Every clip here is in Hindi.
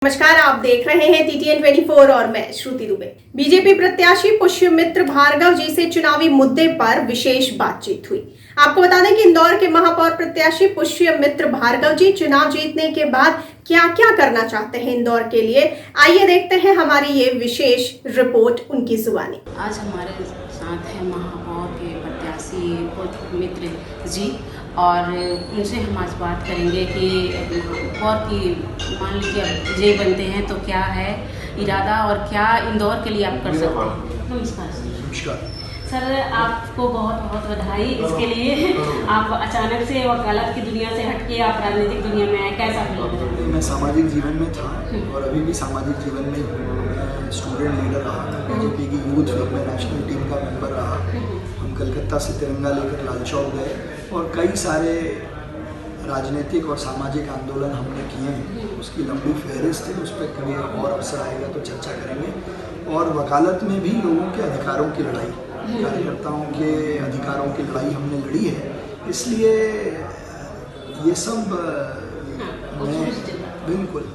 नमस्कार, आप देख रहे हैं TTN 24 और मैं श्रुति दुबे। बीजेपी प्रत्याशी पुष्यमित्र भार्गव जी से चुनावी मुद्दे पर विशेष बातचीत हुई। आपको बता दें कि इंदौर के महापौर प्रत्याशी पुष्यमित्र भार्गव जी चुनाव जीतने के बाद क्या क्या करना चाहते हैं इंदौर के लिए, आइए देखते हैं हमारी ये विशेष रिपोर्ट उनकी जुबानी। आज हमारे साथ है महापौर के प्रत्याशी पुष्यमित्र जी और उनसे हम आज बात करेंगे कि महापौर की मान लीजिए विजयी बनते हैं तो क्या है इरादा और क्या इंदौर के लिए आप कर सकते हैं। नमस्कार सर। नमस्कार सर, आपको बहुत बहुत बधाई इसके लिए। आप अचानक से वकालत की दुनिया से हटके आप राजनीतिक दुनिया में आए, कैसा फील हो रहा है? मैं सामाजिक जीवन में था और अभी भी सामाजिक जीवन में मैं स्टूडेंट लीडर रहा, बीजेपी की यूथ विंग में नेशनल टीम का मेंबर रहा। हम कलकत्ता से तिरंगा लेकर लाल चौक गए और कई सारे राजनीतिक और सामाजिक आंदोलन हमने किए हैं। उसकी लंबी फहरिस्त है, उस पर कभी और अवसर आएगा तो चर्चा करेंगे। और वकालत में भी लोगों के अधिकारों की लड़ाई, कार्यकर्ताओं के अधिकारों की लड़ाई हमने लड़ी है, इसलिए ये सब बिल्कुल।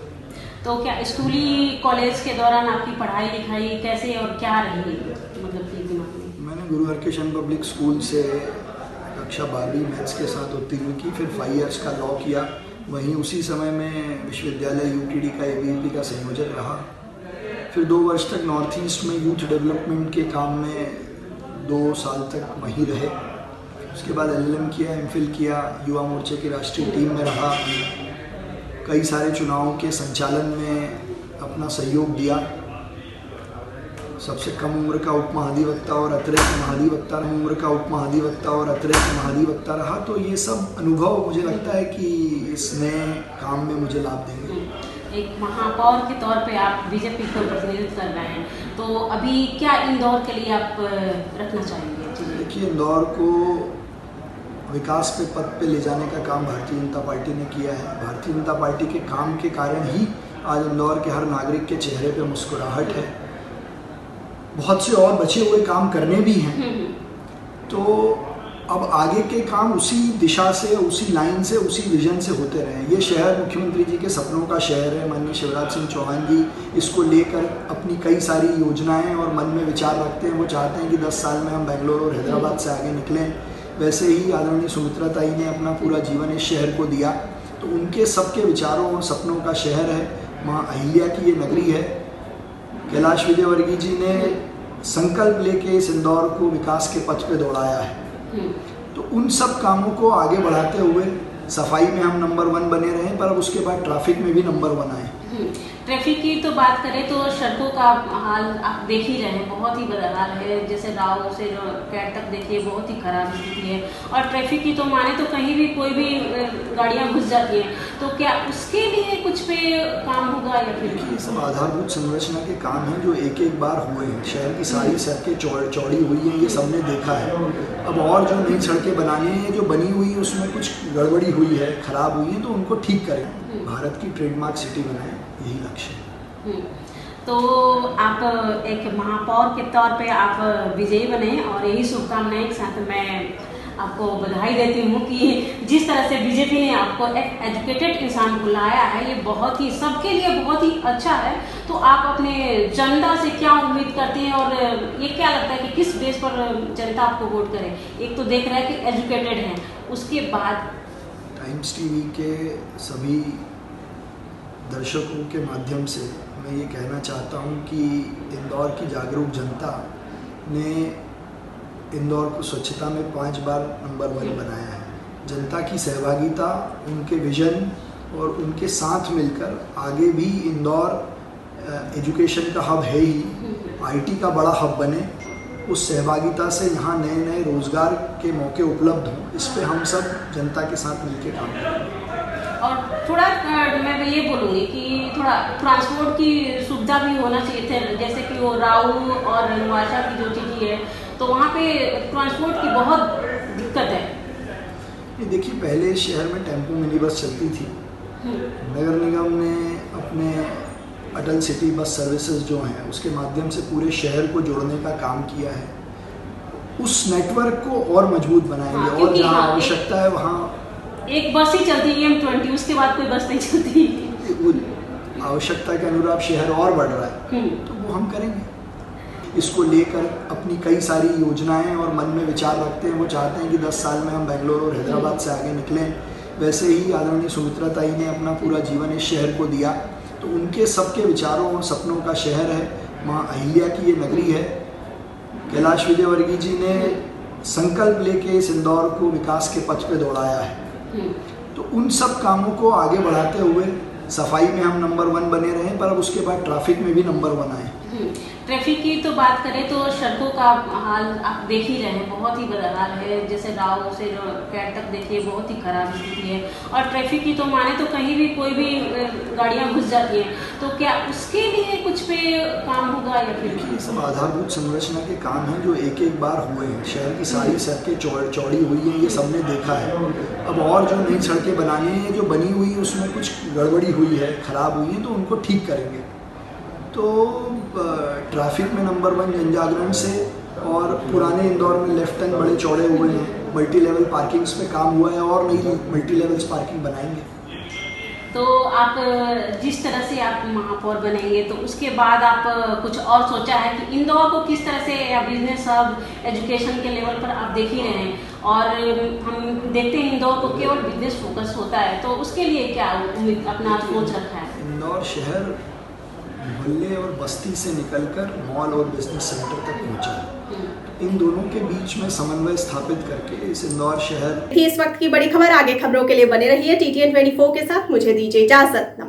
तो क्या स्कूली कॉलेज के दौरान आपकी पढ़ाई लिखाई कैसे और क्या रही, मतलब कि दिमाग में? मैंने गुरु हरकिशन पब्लिक स्कूल से कक्षा 12वीं मैथ्स के साथ उत्तीर्ण की, फिर 5 इयर्स का लॉ किया। वहीं उसी समय में विश्वविद्यालय UTD का ABVP का संयोजक रहा। फिर 2 वर्ष तक नॉर्थ ईस्ट में यूथ डेवलपमेंट के काम में 2 साल तक वहीं रहे। उसके बाद LLM किया, MPhil किया, युवा मोर्चे की राष्ट्रीय टीम में रहा। कई सारे चुनावों के संचालन में अपना सहयोग दिया। सबसे कम उम्र का उप महाधिवक्ता और अतिरिक्त महाधिवक्ता रहा। तो ये सब अनुभव मुझे लगता है कि इस नए काम में मुझे लाभ देंगे। एक महापौर के तौर पे आप बीजेपी को प्रतिनिधित्व कर रहे हैं, तो अभी क्या इंदौर के लिए आप रखना चाहेंगे? देखिए, इंदौर को विकास पे पथ पे ले जाने का काम भारतीय जनता पार्टी ने किया है। भारतीय जनता पार्टी के काम के कारण ही आज इंदौर के हर नागरिक के चेहरे पे मुस्कुराहट है। बहुत से और बचे हुए काम करने भी हैं, तो अब आगे के काम उसी दिशा से, उसी लाइन से, उसी विजन से होते रहे। ये शहर मुख्यमंत्री जी के सपनों का शहर है। माननीय शिवराज सिंह चौहान जी इसको लेकर अपनी कई सारी योजनाएं और मन में विचार रखते हैं। वो चाहते हैं कि 10 साल में हम बेंगलोर और हैदराबाद से आगे निकलें। वैसे ही आदरणीय सुमित्रा ताई ने अपना पूरा जीवन इस शहर को दिया, तो उनके सबके विचारों और सपनों का शहर है। माँ अहिल्या की ये नगरी है। कैलाश विजयवर्गीय जी ने संकल्प लेके इस इंदौर को विकास के पथ पे दौड़ाया है। तो उन सब कामों को आगे बढ़ाते हुए सफाई में हम नंबर 1 बने रहे, पर अब उसके बाद ट्रैफिक में भी नंबर 1 आए। ट्रैफिक की तो बात करें तो सड़कों का हाल आप देख ही रहे हैं, बहुत ही बदहाल है। जैसे राव से कैट तक देखिए, बहुत ही खराब स्थिति है। और ट्रैफिक की तो माने तो कहीं भी कोई भी गाड़ियां घुस जाती हैं, तो क्या उसके लिए कुछ पे काम होगा या फिर? ये सब आधारभूत संरचना के काम हैं जो एक एक बार हुए हैं। शहर की सारी सड़कें चौड़ी हुई हैं, ये सबने देखा है। अब और जो नई सड़कें बनानी है, जो बनी हुई है उसमें कुछ गड़बड़ी हुई है, खराब हुई है, तो उनको ठीक करें, भारत की ट्रेडमार्क सिटी बनाएं, यही लक्ष्य है। तो आप एक महापौर के तौर पे आप विजयी बने और यही शुभकामनाएं के साथ मैं आपको बधाई देती हूँ कि जिस तरह से बीजेपी ने आपको एक एजुकेटेड इंसान को लाया है, ये बहुत ही सबके लिए बहुत ही अच्छा है। तो आप अपने जनता से क्या उम्मीद करते हैं और ये क्या लगता है कि किस बेस पर जनता आपको वोट करे? एक तो देख रहा है कि एजुकेटेड है, उसके बाद टाइम्स टीवी के सभी दर्शकों के माध्यम से मैं ये कहना चाहता हूँ कि इंदौर की जागरूक जनता ने इंदौर को स्वच्छता में 5 बार नंबर 1 बनाया है। जनता की सहभागिता, उनके विजन और उनके साथ मिलकर आगे भी इंदौर एजुकेशन का हब है ही, IT का बड़ा हब बने। उस सहभागिता से यहाँ नए नए रोजगार के मौके उपलब्ध हों, इस पे हम सब जनता के साथ मिलकर काम करें। और थोड़ा मैं ये बोलूँगी कि थोड़ा ट्रांसपोर्ट की सुविधा भी होना चाहिए थे, जैसे कि वो राऊ और नवाशा की जो चीज़ी है, तो वहाँ पे ट्रांसपोर्ट की बहुत दिक्कत है। ये देखिए, पहले शहर में टेम्पो मिनी बस चलती थी। नगर निगम ने अपने अटल सिटी बस सर्विसेज जो हैं उसके माध्यम से पूरे शहर को जोड़ने का काम किया है। उस नेटवर्क को और मजबूत बनाएंगे। और जहाँ आवश्यकता है वहाँ एक बस ही चलती है M20, उसके बाद कोई बस नहीं चलती। आवश्यकता के अनुरूप शहर और बढ़ रहा है तो वो हम करेंगे। इसको लेकर अपनी कई सारी योजनाएं और मन में विचार रखते हैं। वो चाहते हैं कि 10 साल में हम बेंगलोर और हैदराबाद से आगे निकलें। वैसे ही आदरणीय सुमित्रा ताई ने अपना पूरा जीवन इस शहर को दिया, तो उनके सबके विचारों और सपनों का शहर है। माँ अहिल्या की ये नगरी है। कैलाश विजयवर्गीय जी ने संकल्प लेके इस इंदौर को विकास के पथ पे दौड़ाया है। तो उन सब कामों को आगे बढ़ाते हुए सफाई में हम नंबर 1 बने रहे, पर अब उसके बाद ट्रैफिक में भी नंबर 1 आए। ट्रैफिक की तो बात करें तो सड़कों का हाल आप देख ही रहे हैं, बहुत ही बुरा हाल है। जैसे राव से कैट तक देखिए, बहुत ही खराब स्थिति है। और ट्रैफिक की तो माने तो कहीं भी कोई भी गाड़ियां घुस जाती हैं, तो क्या उसके लिए कुछ पे काम होगा या फिर? ये सब आधारभूत संरचना के काम हैं जो एक एक बार हुए हैं। शहर की सारी सड़कें चौड़ी हुई हैं, ये सबने देखा है। अब और जो नई सड़कें बनानी है, जो बनी हुई है उसमें कुछ गड़बड़ी हुई है, खराब हुई है, तो उनको ठीक करेंगे। तो ट्रैफिक में नंबर 1 जनजागरण से, और पुराने इंदौर में लेफ्ट टर्न बड़े चौड़े हुए हैं। मल्टी लेवल पार्किंग्स पे काम हुआ है और नई मल्टी लेवल्स पार्किंग बनाएंगे। तो आप जिस तरह से आप महापौर बनेंगे तो उसके बाद आप कुछ और सोचा है कि इंदौर को किस तरह से बिजनेस हब, एजुकेशन के लेवल पर आप देख ही रहे हैं, और हम देखते हैं इंदौर को केवल बिजनेस फोकस होता है, तो उसके लिए क्या अपना सोच रखा है? इंदौर शहर मोहल्ले और बस्ती से निकलकर मॉल और बिजनेस सेंटर तक पहुंचा है। इन दोनों के बीच में समन्वय स्थापित करके इस इंदौर शहर। इस वक्त की बड़ी खबर, आगे खबरों के लिए बने रहिए TTN 24 के साथ। मुझे दीजिए इजाजत।